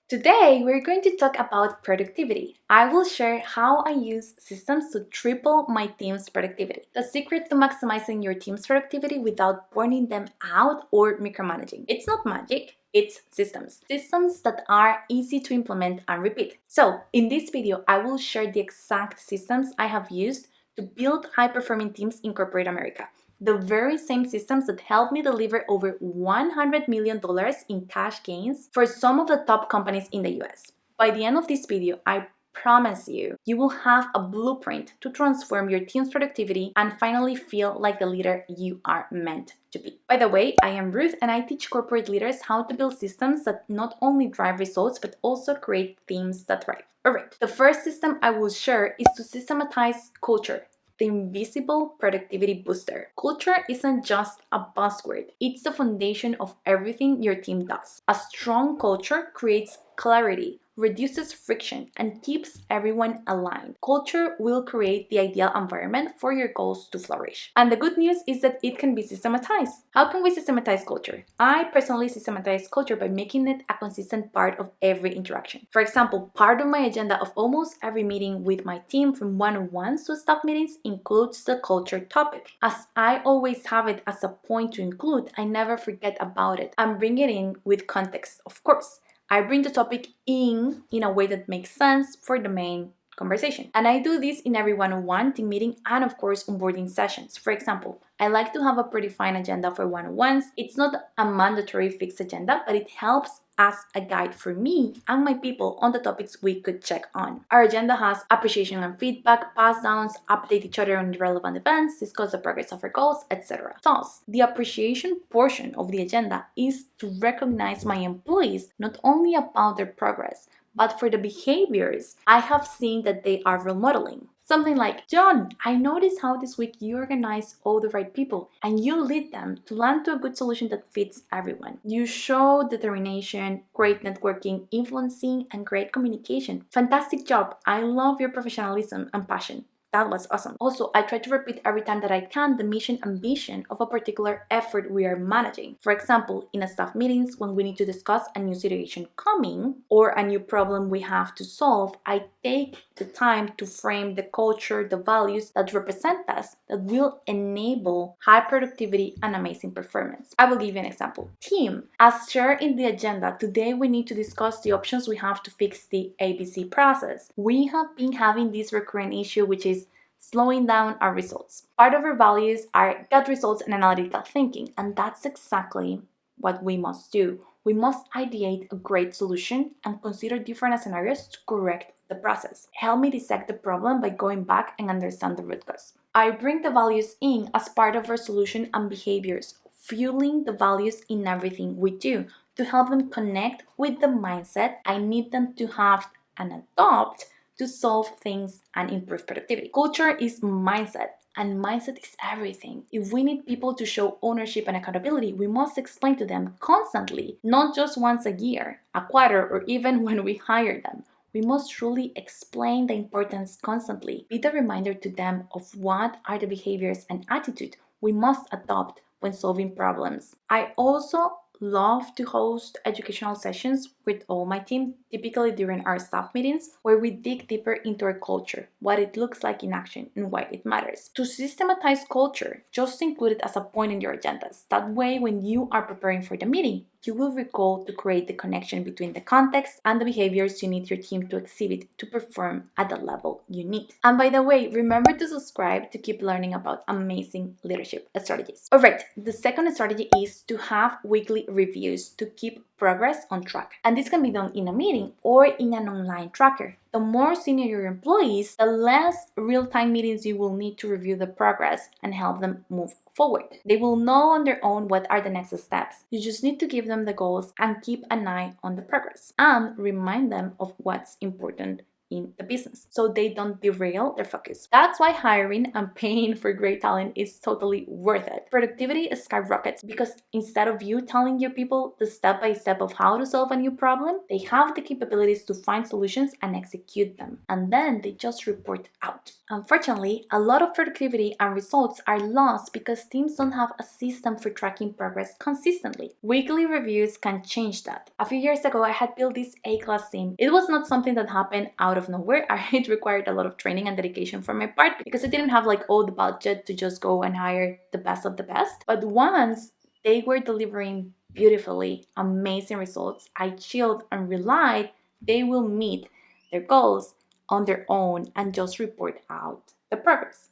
Today, we're going to talk about productivity. I will share how I use systems to triple my team's productivity. The secret to maximizing your team's productivity without burning them out or micromanaging. It's not magic, it's systems. Systems that are easy to implement and repeat. So, in this video, I will share the exact systems I have used to build high-performing teams in corporate America. The very same systems that helped me deliver over $100 million in cash gains for some of the top companies in the US. By the end of this video, I promise you will have a blueprint to transform your team's productivity and finally feel like the leader you are meant to be. By the way, I am Ruth and I teach corporate leaders how to build systems that not only drive results but also create teams that thrive. Alright, the first system I will share is to systematize culture. The invisible productivity booster. Culture isn't just a buzzword, it's the foundation of everything your team does. A strong culture creates clarity, reduces friction, and keeps everyone aligned. Culture will create the ideal environment for your goals to flourish. And the good news is that it can be systematized. How can we systematize culture? I personally systematize culture by making it a consistent part of every interaction. For example, part of my agenda of almost every meeting with my team, from one-on-ones to staff meetings, includes the culture topic. As I always have it as a point to include, I never forget about it and bring it in with context, of course. I bring the topic in a way that makes sense for the main conversation. And I do this in every one-on-one team meeting and of course onboarding sessions. For example, I like to have a predefined agenda for one-on-ones. It's not a mandatory fixed agenda, but it helps as a guide for me and my people on the topics we could check on. Our agenda has appreciation and feedback, pass downs, update each other on the relevant events, discuss the progress of our goals, etc. Thus, the appreciation portion of the agenda is to recognize my employees not only about their progress, but for the behaviors I have seen that they are role modeling. Something like, John, I noticed how this week you organize all the right people and you lead them to land to a good solution that fits everyone. You show determination, great networking, influencing, and great communication. Fantastic job. I love your professionalism and passion. That was awesome. Also, I try to repeat every time that I can the mission and vision of a particular effort we are managing. For example, in a staff meetings, when we need to discuss a new situation coming or a new problem we have to solve, I take the time to frame the culture, the values that represent us, that will enable high productivity and amazing performance. I will give you an example. Team, as shared in the agenda, today we need to discuss the options we have to fix the ABC process. We have been having this recurring issue, which is slowing down our results. Part of our values are gut results and analytical thinking, and that's exactly what we must do. We must ideate a great solution and consider different scenarios to correct the process. Help me dissect the problem by going back and understand the root cause. I bring the values in as part of our solution and behaviors, fueling the values in everything we do to help them connect with the mindset I need them to have and adopt to solve things and improve productivity. Culture is mindset, and mindset is everything. If we need people to show ownership and accountability, we must explain to them constantly, not just once a year, a quarter, or even when we hire them. We must truly explain the importance constantly. Be the reminder to them of what are the behaviors and attitude we must adopt when solving problems. I also love to host educational sessions with all my team, typically during our staff meetings, where we dig deeper into our culture, what it looks like in action, and why it matters. To systematize culture, just include it as a point in your agendas. That way, when you are preparing for the meeting, you will recall to create the connection between the context and the behaviors you need your team to exhibit to perform at the level you need. And by the way, remember to subscribe to keep learning about amazing leadership strategies. Alright, the second strategy is to have weekly reviews to keep progress on track. And this can be done in a meeting or in an online tracker. The more senior your employees, the less real-time meetings you will need to review the progress and help them move forward. They will know on their own what are the next steps. You just need to give them the goals and keep an eye on the progress and remind them of what's important in the business so they don't derail their focus. That's why hiring and paying for great talent is totally worth it. Productivity skyrockets because instead of you telling your people the step by step of how to solve a new problem, they have the capabilities to find solutions and execute them. And then they just report out. Unfortunately, a lot of productivity and results are lost because teams don't have a system for tracking progress consistently. Weekly reviews can change that. A few years ago, I had built this A-class team. It was not something that happened out of nowhere. It required a lot of training and dedication from my part because I didn't have like all the budget to just go and hire the best of the best. But once they were delivering beautifully amazing results, I chilled and relied they will meet their goals on their own and just report out the progress.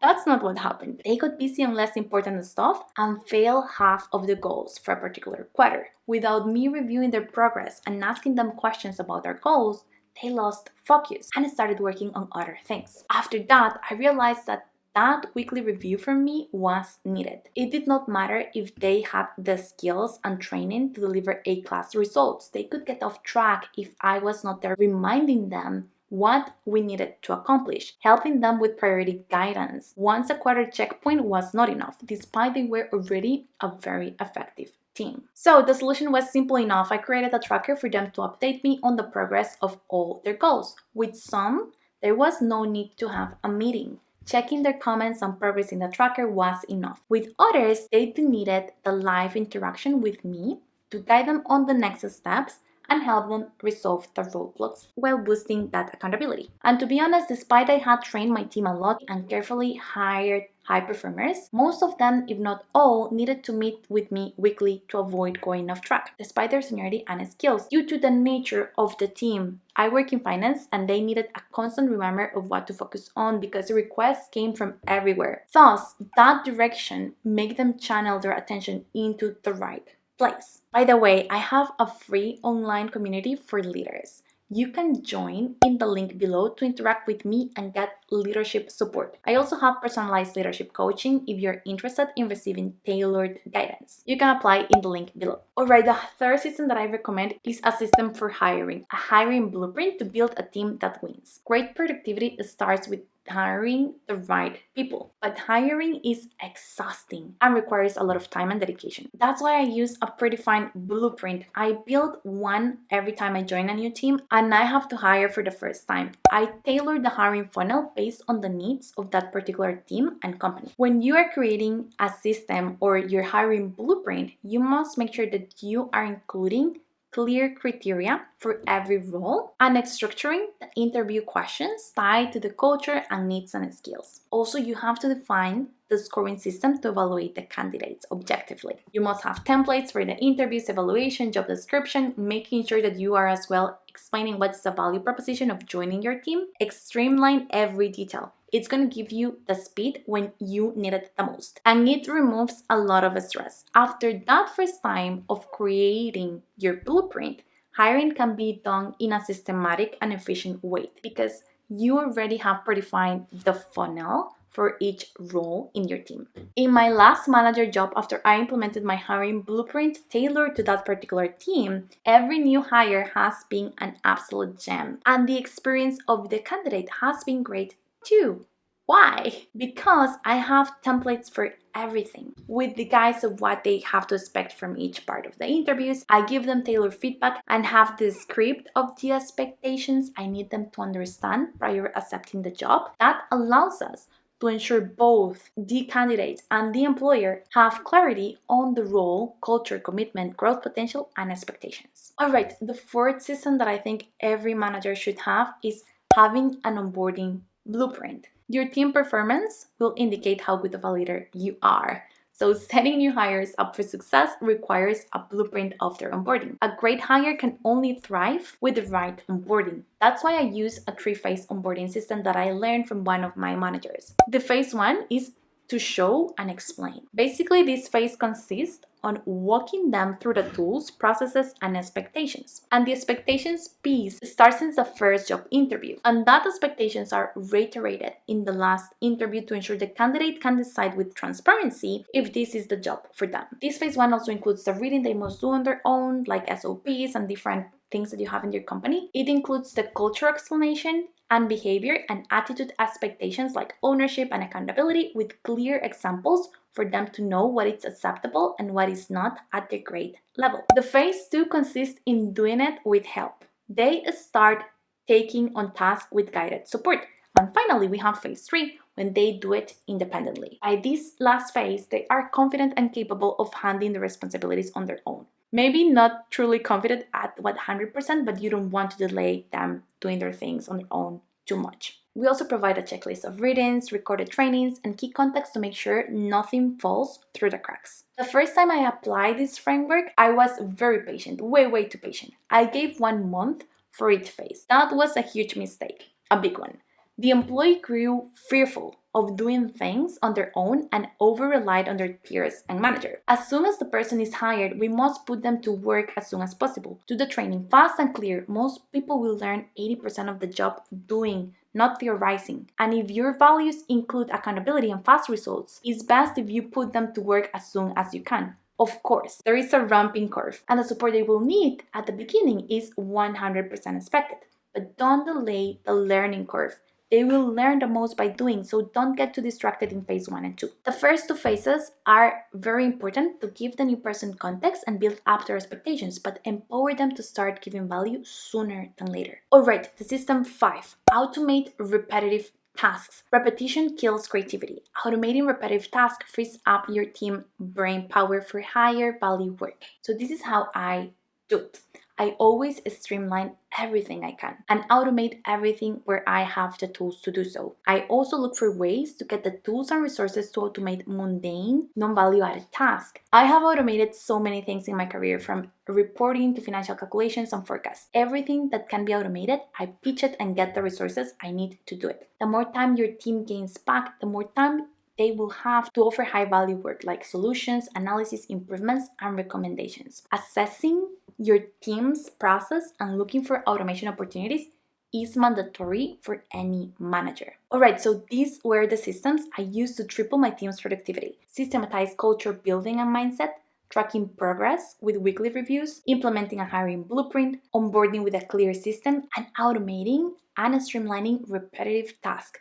That's not what happened. They got busy on less important stuff and failed half of the goals for a particular quarter. Without me reviewing their progress and asking them questions about their goals, they lost focus and started working on other things. After that, I realized that weekly review from me was needed. It did not matter if they had the skills and training to deliver A-class results. They could get off track if I was not there reminding them what we needed to accomplish, helping them with priority guidance. Once a quarter checkpoint was not enough, despite they were already a very effective team. So the solution was simple enough. I created a tracker for them to update me on the progress of all their goals. With some, there was no need to have a meeting. Checking their comments and progress in the tracker was enough. With others, they needed the live interaction with me to guide them on the next steps and help them resolve the roadblocks while boosting that accountability. And to be honest, despite I had trained my team a lot and carefully hired high performers, most of them, if not all, needed to meet with me weekly to avoid going off track, despite their seniority and skills. Due to the nature of the team, I work in finance and they needed a constant reminder of what to focus on because requests came from everywhere. Thus, that direction made them channel their attention into the right place. By the way, I have a free online community for leaders. You can join in the link below to interact with me and get leadership support. I also have personalized leadership coaching if you're interested in receiving tailored guidance. You can apply in the link below. Alright, the third system that I recommend is a system for hiring, a hiring blueprint to build a team that wins. Great productivity starts with hiring the right people, but hiring is exhausting and requires a lot of time and dedication. That's why I use a predefined blueprint. I build one every time I join a new team and I have to hire for the first time. I tailor the hiring funnel based on the needs of that particular team and company. When you are creating a system or your hiring blueprint, you must make sure that you are including clear criteria for every role and structuring the interview questions tied to the culture and needs and skills. Also, you have to define the scoring system to evaluate the candidates objectively. You must have templates for the interviews, evaluation, job description, making sure that you are as well explaining what's the value proposition of joining your team. Streamline every detail. It's going to give you the speed when you need it the most. And it removes a lot of stress. After that first time of creating your blueprint, hiring can be done in a systematic and efficient way because you already have predefined the funnel for each role in your team. In my last manager job, after I implemented my hiring blueprint tailored to that particular team, every new hire has been an absolute gem. And the experience of the candidate has been great too. Why? Because I have templates for everything with the guides of what they have to expect from each part of the interviews. I give them tailored feedback and have the script of the expectations I need them to understand prior accepting the job. That allows us to ensure both the candidate and the employer have clarity on the role, culture, commitment, growth potential, and expectations. All right, the fourth system that I think every manager should have is having an onboarding blueprint. Your team performance will indicate how good of a leader you are. So setting new hires up for success requires a blueprint of their onboarding. A great hire can only thrive with the right onboarding. That's why I use a 3-phase onboarding system that I learned from one of my managers. The phase 1 is to show and explain. Basically, this phase consists on walking them through the tools, processes, and expectations. And the expectations piece starts in the first job interview. And that expectations are reiterated in the last interview to ensure the candidate can decide with transparency if this is the job for them. This phase 1 also includes the reading they must do on their own, like SOPs and different things that you have in your company. It includes the culture explanation and behavior and attitude expectations like ownership and accountability with clear examples for them to know what is acceptable and what is not at the grade level. The phase 2 consists in doing it with help. They start taking on tasks with guided support. And finally, we have phase 3 when they do it independently. By this last phase, they are confident and capable of handling the responsibilities on their own. Maybe not truly confident at 100%, but you don't want to delay them doing their things on their own too much. We also provide a checklist of readings, recorded trainings, and key contacts to make sure nothing falls through the cracks. The first time I applied this framework, I was very patient, way too patient. I gave 1 month for each phase. That was a huge mistake, a big one. The employee grew fearful of doing things on their own and over-relied on their peers and manager. As soon as the person is hired, we must put them to work as soon as possible. Do the training fast and clear. Most people will learn 80% of the job doing, not theorizing. And if your values include accountability and fast results, it's best if you put them to work as soon as you can. Of course, there is a ramping curve, and the support they will need at the beginning is 100% expected. But don't delay the learning curve. They will learn the most by doing, so don't get too distracted in phase 1 and 2. The first 2 phases are very important to give the new person context and build up their expectations, but empower them to start giving value sooner than later. Alright, the system 5. Automate repetitive tasks. Repetition kills creativity. Automating repetitive tasks frees up your team brain power for higher value work. So this is how I do it. I always streamline everything I can and automate everything where I have the tools to do so. I also look for ways to get the tools and resources to automate mundane, non-value added tasks. I have automated so many things in my career, from reporting to financial calculations and forecasts. Everything that can be automated, I pitch it and get the resources I need to do it. The more time your team gains back, the more time they will have to offer high-value work like solutions, analysis, improvements, and recommendations. Assessing your team's process and looking for automation opportunities is mandatory for any manager. Alright, so these were the systems I used to triple my team's productivity. Systematize culture building and mindset, tracking progress with weekly reviews, implementing a hiring blueprint, onboarding with a clear system, and automating and streamlining repetitive tasks.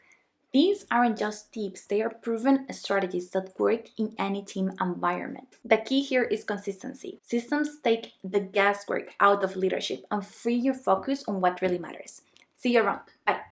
These aren't just tips, they are proven strategies that work in any team environment. The key here is consistency. Systems take the guesswork out of leadership and free your focus on what really matters. See you around. Bye.